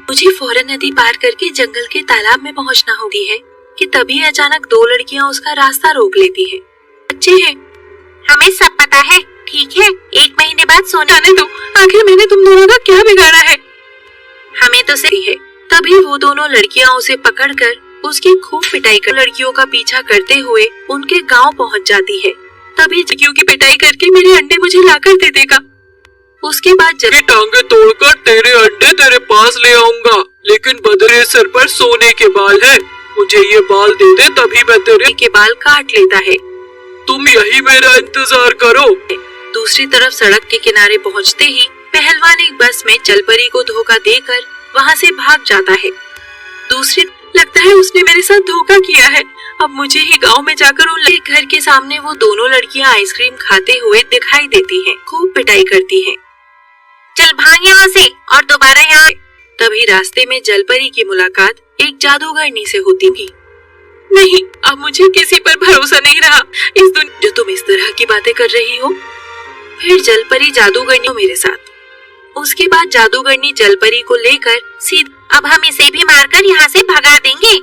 मुझे फौरन नदी पार करके जंगल के तालाब में पहुंचना होती है कि तभी अचानक दो लड़कियां उसका रास्ता रोक लेती हैं। बच्चे हैं, हमें सब पता है, ठीक है, 1 महीने बाद सोने जाने दो, आखिर मैंने तुम दोनों का क्या बिगाड़ा है? हमें तो सही है। तभी वो दोनों लड़कियां उसे पकड़कर उसकी खूब पिटाई कर लड़कियों का पीछा करते हुए उनके गांव पहुंच जाती है। तभी लड़कियों की पिटाई करके मेरे अंडे मुझे लाकर दे देगा। उसके बाद जब टांगे तोड़कर तेरे अंडे तेरे पास ले आऊंगा, लेकिन बदले सर पर सोने के बाल है, मुझे ये बाल दे दे तभी मैं तेरे के बाल काट लेता है। तुम यही मेरा इंतजार करो। दूसरी तरफ सड़क के किनारे पहुंचते ही पहलवान एक बस में जलपरी को धोखा देकर वहां से भाग जाता है। दूसरी लगता है उसने मेरे साथ धोखा किया है। अब मुझे ही गांव में जाकर उन घर के सामने वो दोनों लड़कियां आइसक्रीम खाते हुए दिखाई देती हैं, खूब पिटाई करती हैं। चल भाग यहाँ से और दोबारा यहाँ। तभी रास्ते में जलपरी की मुलाकात एक जादूगरनी से होती थी। नहीं, अब मुझे किसी पर भरोसा नहीं रहा। इस दुनिया जो तुम इस तरह की बातें कर रही हो। फिर जलपरी जादूगरनी मेरे साथ। उसके बाद जादूगरनी जलपरी को लेकर सीधे अब हम इसे भी मारकर यहाँ से भगा देंगे।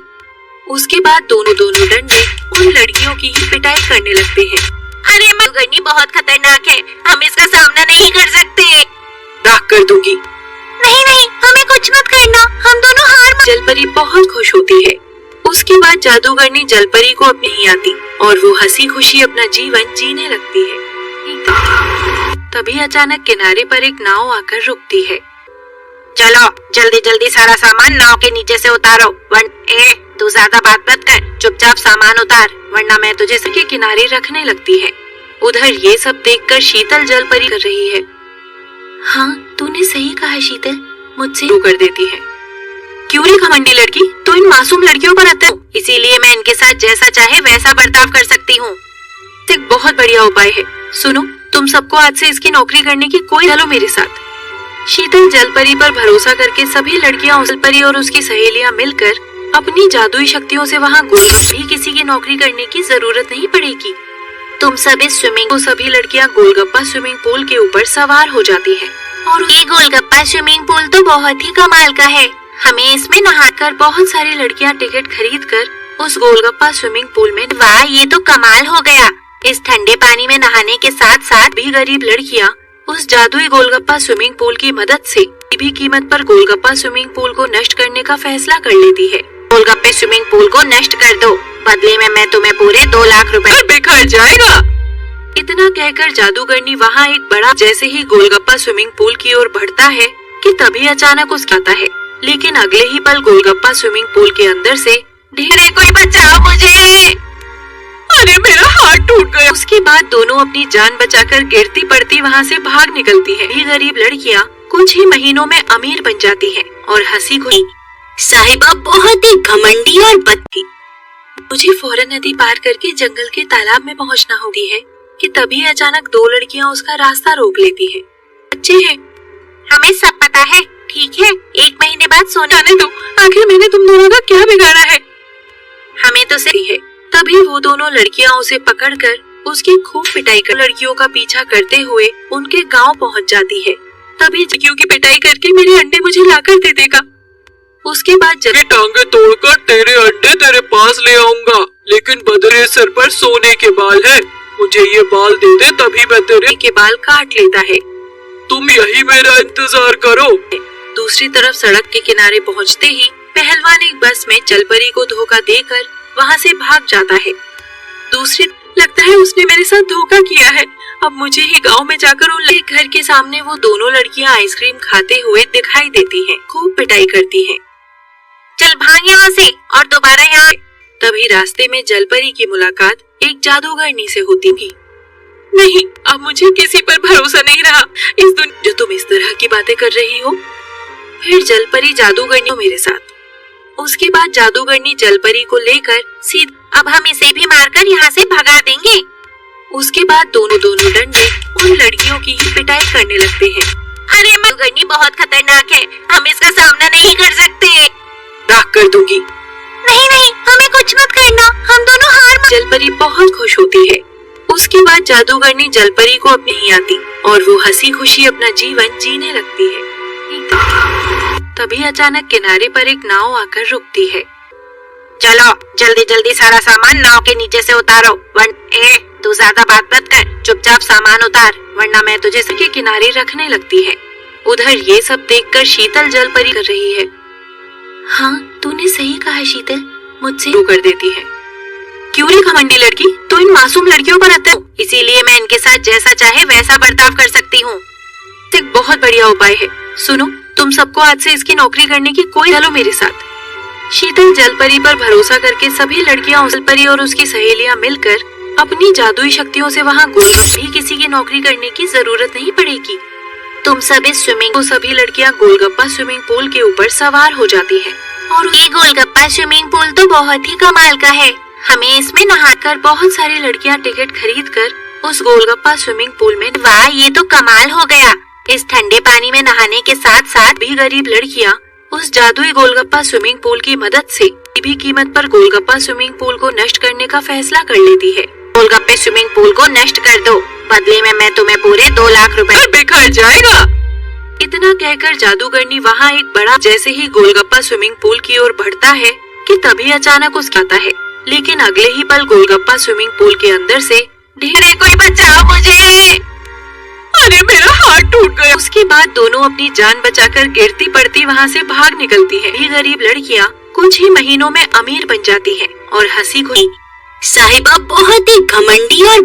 उसके बाद दोनों डंडे उन लड़कियों की ही पिटाई करने लगते हैं। अरे जादूगरनी बहुत खतरनाक है, हम इसका सामना नहीं कर सकते। राख कर दूंगी। नहीं नहीं, हमें कुछ मत करना, हम दोनों हार। जलपरी बहुत खुश होती है। उसके बाद जादूगरनी जलपरी को अपने ही आती और वो हंसी खुशी अपना जीवन जीने लगती है। तभी अचानक किनारे पर एक नाव आकर रुकती है। चलो जल्दी जल्दी सारा सामान नाव के नीचे से उतारो, तू ज्यादा बात मत कर, चुपचाप सामान उतार, वरना मैं तुझे के किनारे रखने लगती है। उधर ये सब देखकर शीतल जलपरी कर रही है। हाँ, तूने सही कहा शीतल, मुझसे कर देती है। क्यों रे घमंडी लड़की, तू इन मासूम लड़कियों पर अत्याचार, इसीलिए मैं इनके साथ जैसा चाहे वैसा बर्ताव कर सकती हूँ। एक बहुत बढ़िया उपाय है। सुनो, तुम सबको आज से इसकी नौकरी करने की कोई चलो मेरे साथ। शीतल जलपरी पर भरोसा करके सभी लड़कियां जलपरी और उसकी सहेलियां मिलकर अपनी जादुई शक्तियों से वहाँ भी किसी की नौकरी करने की जरूरत नहीं पड़ेगी। तुम सब इस स्विमिंग को सभी लड़कियां गोलगप्पा स्विमिंग पूल के ऊपर सवार हो जाती हैं। और ये गोलगप्पा स्विमिंग पूल तो बहुत ही कमाल का है, हमें इसमें नहाकर। बहुत सारी लड़कियां टिकट खरीद कर उस गोलगप्पा स्विमिंग पूल में। वाह, ये तो कमाल हो गया। इस ठंडे पानी में नहाने के साथ साथ भी गरीब लड़कियां उस जादुई गोलगप्पा स्विमिंग पूल की मदद से भी कीमत पर गोलगप्पा स्विमिंग पूल को नष्ट करने का फैसला कर लेती है। गोलगप्पे स्विमिंग पूल को नष्ट कर दो, बदले में मैं तुम्हें पूरे 2 लाख रुपए। बिखर जाएगा। इतना कहकर जादूगरनी वहाँ एक बड़ा जैसे ही गोलगप्पा स्विमिंग पूल की ओर बढ़ता है कि तभी अचानक उसका आता है। लेकिन अगले ही पल गोलगप्पा स्विमिंग पूल के अंदर से ढेरे कोई बचाओ मुझे। अरे मेरा हाथ टूट गया। उसके बाद दोनों अपनी जान बचाकर गिरती पड़ती वहाँ से भाग निकलती है। ये गरीब लड़कियाँ कुछ ही महीनों में अमीर बन जाती हैं और हंसी खुशी। साहिबा बहुत ही घमंडी और बदती। मुझे फौरन नदी पार करके जंगल के तालाब में पहुंचना होती है कि तभी अचानक दो लड़कियां उसका रास्ता रोक लेती हैं। बच्चे हैं, हमें सब पता है, ठीक है, 1 महीने बाद सोने। जाने दो, आखिर मैंने तुम दोनों का क्या बिगाड़ा है? हमें तो सही है। तभी वो दोनों लड़कियां उसे पकड़कर उसकी खूब पिटाई कर लड़कियों का पीछा करते हुए उनके गांव पहुंच जाती है। तभी लड़कियों की पिटाई करके मेरे अंडे मुझे लाकर दे देगा। उसके बाद टांगे तोड़कर तेरे अंडे तेरे पास ले आऊंगा, लेकिन बदले सर पर सोने के बाल है, मुझे ये बाल दे दे तभी मैं तेरे के बाल काट लेता है। तुम यही मेरा इंतजार करो। दूसरी तरफ सड़क के किनारे पहुंचते ही पहलवान एक बस में जलपरी को धोखा देकर वहां से भाग जाता है। दूसरी लगता है उसने मेरे साथ धोखा किया है। अब मुझे ही गांव में जाकर उन घर के सामने वो दोनों लड़कियां आइसक्रीम खाते हुए दिखाई देती हैं, खूब पिटाई करती हैं। चल भाग यहाँ से और दोबारा यहाँ। तभी रास्ते में जलपरी की मुलाकात एक जादूगरनी से होती थी। नहीं, अब मुझे किसी पर भरोसा नहीं रहा। इस दुनिया जो तुम इस तरह की बातें कर रही हो। फिर जलपरी जादूगरनी मेरे साथ। उसके बाद जादूगरनी जलपरी को लेकर सीधे अब हम इसे भी मारकर यहाँ से भगा देंगे। उसके बाद दोनों डंडे उन लड़कियों की ही पिटाई करने लगते हैं। अरे जादूगरनी बहुत खतरनाक है, हम इसका सामना नहीं कर सकते। राख कर दूंगी। नहीं नहीं, हमें कुछ मत करना, हम दोनों हार। जलपरी बहुत खुश होती है। उसके बाद जादूगरनी जलपरी को अपने ही आती और वो हंसी खुशी अपना जीवन जीने लगती है। तभी अचानक किनारे पर एक नाव आकर रुकती है। चलो जल्दी जल्दी सारा सामान नाव के नीचे से उतारो, वरना तू ज्यादा बात मत कर, चुपचाप सामान उतार, वरना मैं तुझे के किनारे रखने लगती है। उधर ये सब देखकर शीतल जलपरी कर रही है। हाँ, तूने सही कहा शीतल, मुझसे शुरू कर देती है। क्यों रे घमंडी लड़की, तू इन मासूम लड़कियों पर अत्याचार, इसीलिए मैं इनके साथ जैसा चाहे वैसा बर्ताव कर सकती हूँ। एक बहुत बढ़िया उपाय है। सुनो, तुम सबको आज से इसकी नौकरी करने की कोई चलो मेरे साथ। शीतल जलपरी पर भरोसा करके सभी लड़कियां जलपरी और उसकी सहेलियां मिलकर अपनी जादुई शक्तियों से वहाँ भी किसी की नौकरी करने की जरूरत नहीं पड़ेगी। तुम सब इस स्विमिंग तो सभी लड़कियां गोलगप्पा स्विमिंग पूल के ऊपर सवार हो जाती हैं। और ये गोलगप्पा स्विमिंग पूल तो बहुत ही कमाल का है, हमें इसमें नहाकर बहुत सारी लड़कियां टिकट खरीद कर उस गोलगप्पा स्विमिंग पूल में। वाह, ये तो कमाल हो गया। इस ठंडे पानी में नहाने के साथ साथ भी गरीब लड़कियां उस जादुई गोलगप्पा स्विमिंग पूल की मदद से भी कीमत पर गोलगप्पा स्विमिंग पूल को नष्ट करने का फैसला कर लेती है। गोलगप्पे स्विमिंग पूल को नष्ट कर दो, बदले में मैं तुम्हें पूरे 2 लाख रुपए बिखर जाएगा। इतना कहकर जादूगरनी वहाँ एक बड़ा जैसे ही गोलगप्पा स्विमिंग पूल की ओर बढ़ता है कि तभी अचानक उसका आता है। लेकिन अगले ही पल गोलगप्पा स्विमिंग पूल के अंदर से ढेरे कोई बचाओ मुझे, अरे मेरा हाथ टूट गया। उसके बाद दोनों अपनी जान बचाकर गिरती पड़ती वहाँ से भाग निकलती हैं। ये गरीब लड़कियाँ कुछ ही महीनों में अमीर बन जाती हैं और हंसी खुशी साहिबा बहुत ही घमंडी और